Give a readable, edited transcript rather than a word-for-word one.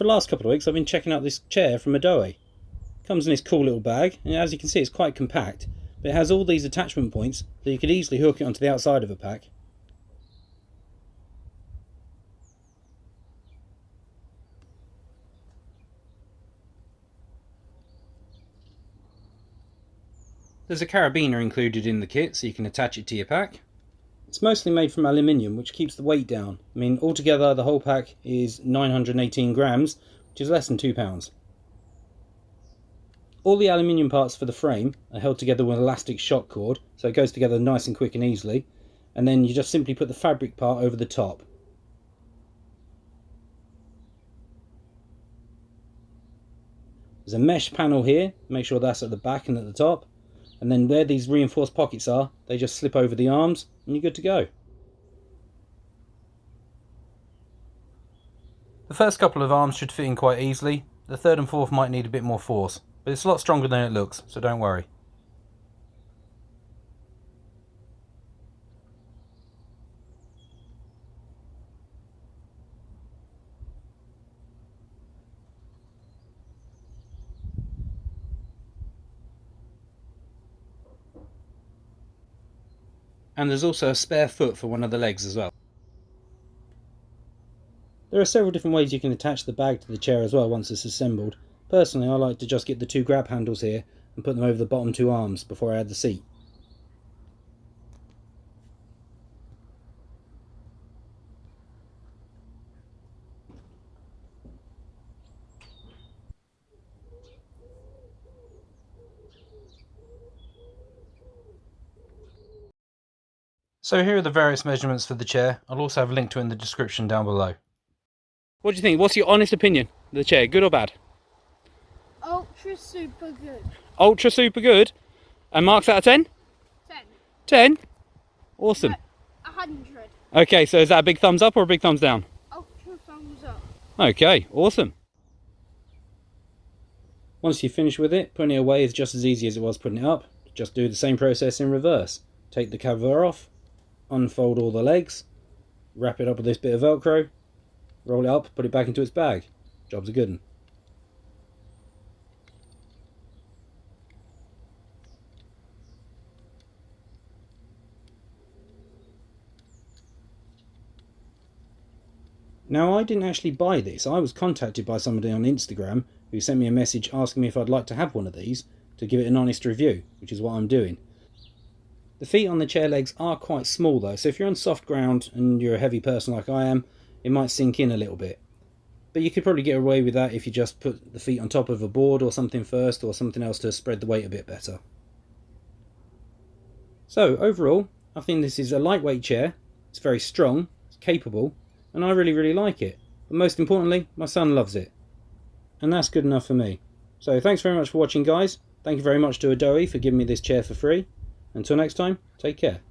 for the last couple of weeks I've been checking out this chair from Edeuoey. Comes in this cool little bag, and as you can see it's quite compact, but it has all these attachment points that you could easily hook it onto the outside of a pack. There's a carabiner included in the kit so you can attach it to your pack. It's mostly made from aluminium, which keeps the weight down. I mean, altogether the whole pack is 918 grams, which is less than 2 pounds. All the aluminium parts for the frame are held together with elastic shock cord, so it goes together nice and quick and easily, and then you just simply put the fabric part over the top. There's a mesh panel here, make sure that's at the back and at the top, and then where these reinforced pockets are, they just slip over the arms and you're good to go. The first couple of arms should fit in quite easily. The third and fourth might need a bit more force, but it's a lot stronger than it looks, so don't worry. And there's also a spare foot for one of the legs as well. There are several different ways you can attach the bag to the chair as well once it's assembled. Personally, I like to just get the two grab handles here and put them over the bottom two arms before I add the seat. So here are the various measurements for the chair. I'll also have a link to it in the description down below. What do you think? What's your honest opinion of the chair? Good or bad? Ultra super good. Ultra super good? And marks out of 10? 10. 10? Awesome. No, 100. Okay, so is that a big thumbs up or a big thumbs down? Ultra thumbs up. Okay, awesome. Once you've finished with it, putting it away is just as easy as it was putting it up. Just do the same process in reverse. Take the cover off, unfold all the legs, wrap it up with this bit of Velcro, roll it up, put it back into its bag. Job's a good one. Now, I didn't actually buy this. I was contacted by somebody on Instagram who sent me a message asking me if I'd like to have one of these to give it an honest review, which is what I'm doing. The feet on the chair legs are quite small though, so if you're on soft ground and you're a heavy person like I am, it might sink in a little bit. But you could probably get away with that if you just put the feet on top of a board or something first, or something else to spread the weight a bit better. So overall, I think this is a lightweight chair. It's very strong, it's capable, and I really like it. But most importantly, my son loves it. And that's good enough for me. So thanks very much for watching, guys. Thank you very much to Edeuoey for giving me this chair for free. Until next time, take care.